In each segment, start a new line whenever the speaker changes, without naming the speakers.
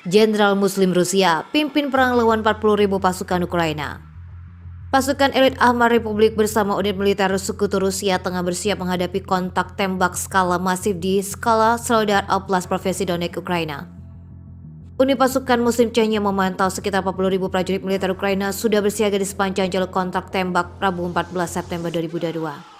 Jenderal Muslim Rusia pimpin perang lawan 40.000 pasukan Ukraina. Pasukan elit Ahmad Republik bersama unit militer sekutu Rusia tengah bersiap menghadapi kontak tembak skala masif di skala Soledar Oblast Provinsi Donetsk, Ukraina. Unit pasukan Muslim Chechnya memantau sekitar 40.000 prajurit militer Ukraina sudah bersiaga di sepanjang jalur kontak tembak Rabu 14 September 2022.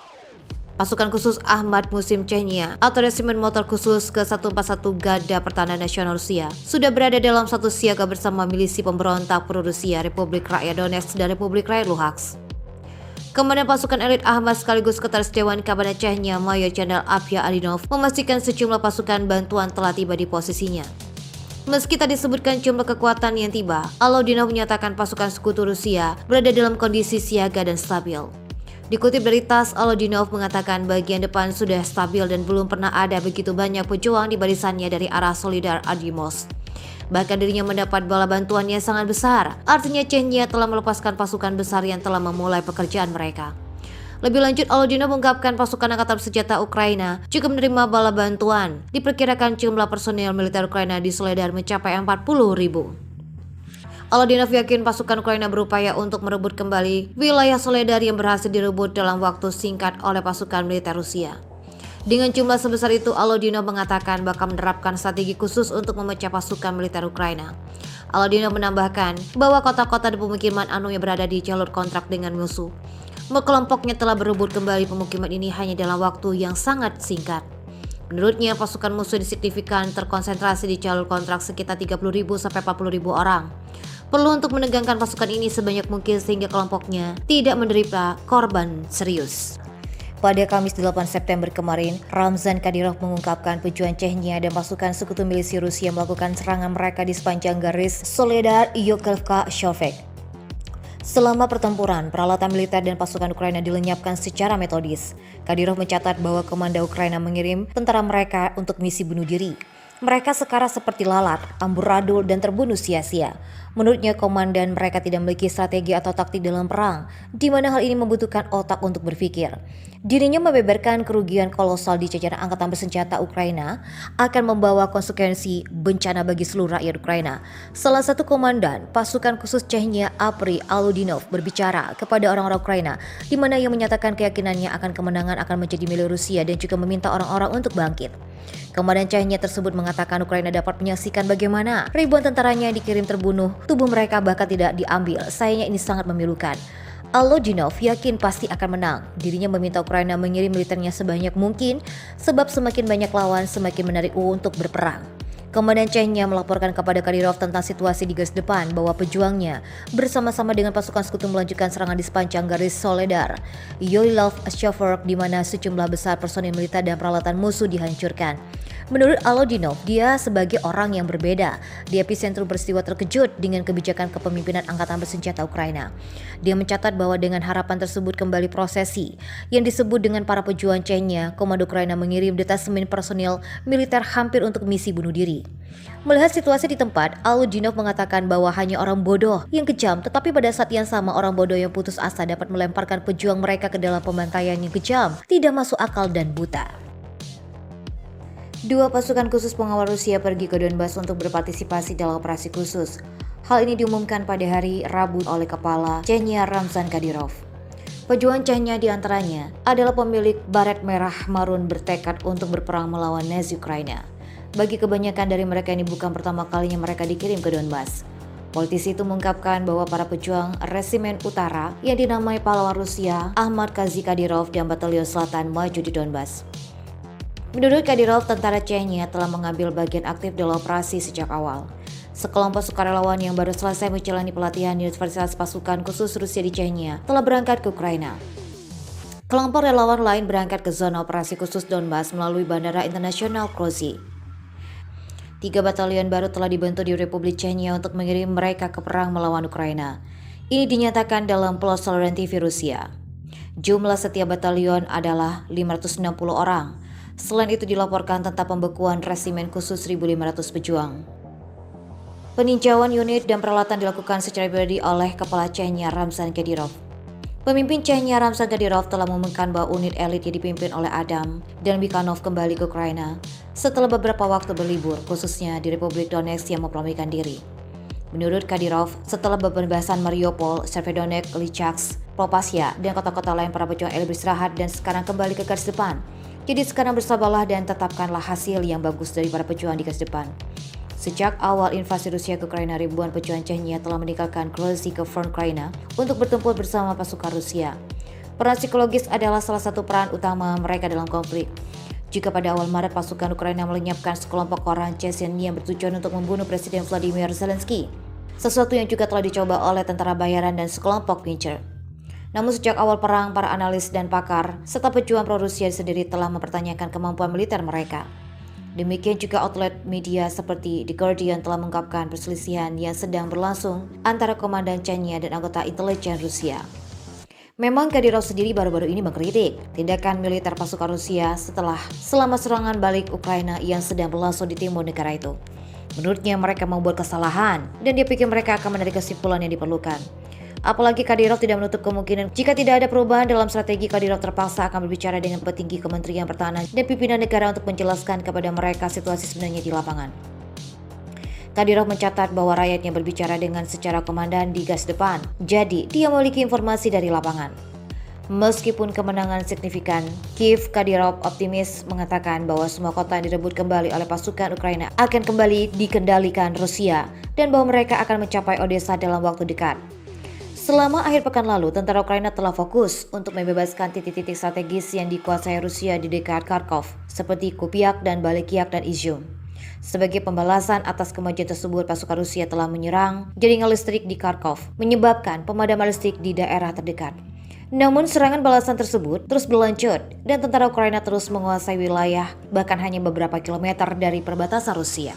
Pasukan khusus Ahmad Muslim Chechnya atau Resimen Motor Khusus ke-141 Garda Pertahanan Nasional Rusia sudah berada dalam satu siaga bersama milisi pemberontak pro-Rusia Republik Rakyat Donetsk dan Republik Rakyat Luhansk. Komandan pasukan elit Ahmad sekaligus Sekretaris Dewan Kabinet Chechnya Mayor Jenderal Abya Alinov memastikan sejumlah pasukan bantuan telah tiba di posisinya. Meski tak disebutkan jumlah kekuatan yang tiba, Alodinov menyatakan pasukan sekutu Rusia berada dalam kondisi siaga dan stabil. Dikutip dari TASS, Alodinov mengatakan bagian depan sudah stabil dan belum pernah ada begitu banyak pejuang di barisannya dari arah Solidar Adimos. Bahkan dirinya mendapat bala bantuan yang sangat besar, artinya Chechnya telah melepaskan pasukan besar yang telah memulai pekerjaan mereka. Lebih lanjut, Alodinov mengungkapkan pasukan angkatan bersenjata Ukraina juga menerima bala bantuan. Diperkirakan jumlah personil militer Ukraina di Soledar mencapai 40.000. Alodinov yakin pasukan Ukraina berupaya untuk merebut kembali wilayah Soledar yang berhasil direbut dalam waktu singkat oleh pasukan militer Rusia. Dengan jumlah sebesar itu, Alodinov mengatakan bakal menerapkan strategi khusus untuk memecah pasukan militer Ukraina. Alodinov menambahkan bahwa kota-kota dan pemukiman yang berada di jalur kontrak dengan musuh. Kelompoknya telah berebut kembali pemukiman ini hanya dalam waktu yang sangat singkat. Menurutnya, pasukan musuh signifikan terkonsentrasi di jalur kontrak sekitar 30.000 sampai 40.000 orang. Perlu untuk menegangkan pasukan ini sebanyak mungkin sehingga kelompoknya tidak menderita korban serius. Pada Kamis 8 September kemarin, Ramzan Kadyrov mengungkapkan pejuang Chechnya dan pasukan sekutu milisi Rusia melakukan serangan mereka di sepanjang garis Soledar Yokelka-Shovek. Selama pertempuran, peralatan militer dan pasukan Ukraina dilenyapkan secara metodis. Kadyrov mencatat bahwa komando Ukraina mengirim tentara mereka untuk misi bunuh diri. Mereka sekarang seperti lalat, amburadul, dan terbunuh sia-sia. Menurutnya, komandan mereka tidak memiliki strategi atau taktik dalam perang, di mana hal ini membutuhkan otak untuk berpikir. Dirinya membeberkan kerugian kolosal di jajaran angkatan bersenjata Ukraina akan membawa konsekuensi bencana bagi seluruh rakyat Ukraina. Salah satu komandan pasukan khusus Chechnya, Apri Alodinov, berbicara kepada orang-orang Ukraina, di mana ia menyatakan keyakinannya akan kemenangan akan menjadi milik Rusia dan juga meminta orang-orang untuk bangkit. Komandan Chechnya tersebut mengatakan Ukraina dapat menyaksikan bagaimana ribuan tentaranya dikirim terbunuh, tubuh mereka bahkan tidak diambil. Sayangnya ini sangat memilukan. Alodinov yakin pasti akan menang. Dirinya meminta Ukraina mengirim militernya sebanyak mungkin, sebab semakin banyak lawan semakin menarik untuk berperang. Komandan Chechnya melaporkan kepada Kadyrov tentang situasi di garis depan bahwa pejuangnya bersama-sama dengan pasukan sekutu melanjutkan serangan di sepanjang garis Soledar Yoilov-Shovek, di mana sejumlah besar personil militer dan peralatan musuh dihancurkan. Menurut Alodinov, dia sebagai orang yang berbeda di epicentrum peristiwa terkejut dengan kebijakan kepemimpinan angkatan bersenjata Ukraina. Dia mencatat bahwa dengan harapan tersebut kembali prosesi yang disebut dengan para pejuang Chechnya, komando Ukraina mengirim detasemen personil militer hampir untuk misi bunuh diri. Melihat situasi di tempat, Alodinov mengatakan bahwa hanya orang bodoh yang kejam, tetapi pada saat yang sama orang bodoh yang putus asa dapat melemparkan pejuang mereka ke dalam pembantaian yang kejam, tidak masuk akal dan buta. Dua pasukan khusus pengawal Rusia pergi ke Donbas untuk berpartisipasi dalam operasi khusus. Hal ini diumumkan pada hari Rabu oleh Kepala Chechnya Ramzan Kadyrov. Pejuang Chechnya diantaranya adalah pemilik baret merah marun bertekad untuk berperang melawan Nazi Ukraina. Bagi kebanyakan dari mereka ini bukan pertama kalinya mereka dikirim ke Donbas. Politisi itu mengungkapkan bahwa para pejuang Resimen Utara yang dinamai pahlawan Rusia Ahmad Kazi Kadyrov dan Batalion Selatan maju di Donbas. Menurut Kadyrov, tentara Chechnya telah mengambil bagian aktif dalam operasi sejak awal. Sekelompok sukarelawan yang baru selesai menjalani pelatihan di Universitas Pasukan Khusus Rusia di Chechnya telah berangkat ke Ukraina. Kelompok relawan lain berangkat ke zona operasi khusus Donbas melalui Bandara Internasional Krozi. 3 batalion baru telah dibentuk di Republik Chechnya untuk mengirim mereka ke perang melawan Ukraina. Ini dinyatakan dalam Plos Saluran TV Rusia. Jumlah setiap batalion adalah 560 orang. Selain itu dilaporkan tentang pembekuan resimen khusus 1.500 pejuang. Peninjauan unit dan peralatan dilakukan secara pribadi oleh Kepala Chechnya Ramzan Kadyrov. Pemimpin Chechnya Ramzan Kadyrov telah mengumumkan bahwa unit elit yang dipimpin oleh Adam dan Bikhanov kembali ke Ukraina setelah beberapa waktu berlibur, khususnya di Republik Donetsk yang memproklamirkan diri. Menurut Kadyrov, setelah pembebasan Mariupol, Severodonetsk, Lysychansk, Popasya, dan kota-kota lain, para pejuang elit beristirahat dan sekarang kembali ke garis depan. Jadi sekarang bersabarlah dan tetapkanlah hasil yang bagus dari para pejuang di garis depan. Sejak awal invasi Rusia ke Ukraina, ribuan pejuang Chechnya telah meninggalkan Grozny ke front Ukraina untuk bertempur bersama pasukan Rusia. Peran psikologis adalah salah satu peran utama mereka dalam konflik. Jika pada awal Maret pasukan Ukraina melenyapkan sekelompok orang Chechen yang bertujuan untuk membunuh Presiden Vladimir Zelensky, sesuatu yang juga telah dicoba oleh tentara bayaran dan sekelompok pincer. Namun sejak awal perang, para analis dan pakar serta pejuang pro-Rusia sendiri telah mempertanyakan kemampuan militer mereka. Demikian juga outlet media seperti The Guardian telah mengungkapkan perselisihan yang sedang berlangsung antara komandan Chechnya dan anggota intelijen Rusia. Memang Kadyrov sendiri baru-baru ini mengkritik tindakan militer pasukan Rusia selama serangan balik Ukraina yang sedang berlangsung di timur negara itu. Menurutnya mereka membuat kesalahan dan dia pikir mereka akan menarik kesimpulan yang diperlukan. Apalagi Kadyrov tidak menutup kemungkinan jika tidak ada perubahan dalam strategi, Kadyrov terpaksa akan berbicara dengan petinggi Kementerian Pertahanan dan pimpinan negara untuk menjelaskan kepada mereka situasi sebenarnya di lapangan. Kadyrov mencatat bahwa rakyatnya berbicara dengan secara komandan di garis depan, jadi dia memiliki informasi dari lapangan. Meskipun kemenangan signifikan, Kiev, Kadyrov optimis mengatakan bahwa semua kota yang direbut kembali oleh pasukan Ukraina akan kembali dikendalikan Rusia dan bahwa mereka akan mencapai Odessa dalam waktu dekat. Selama akhir pekan lalu, tentara Ukraina telah fokus untuk membebaskan titik-titik strategis yang dikuasai Rusia di dekat Kharkov, seperti Kupiak dan Balikiak dan Izium. Sebagai pembalasan atas kemajuan tersebut, pasukan Rusia telah menyerang jaringan listrik di Kharkov, menyebabkan pemadaman listrik di daerah terdekat. Namun serangan balasan tersebut terus berlanjut dan tentara Ukraina terus menguasai wilayah bahkan hanya beberapa kilometer dari perbatasan Rusia.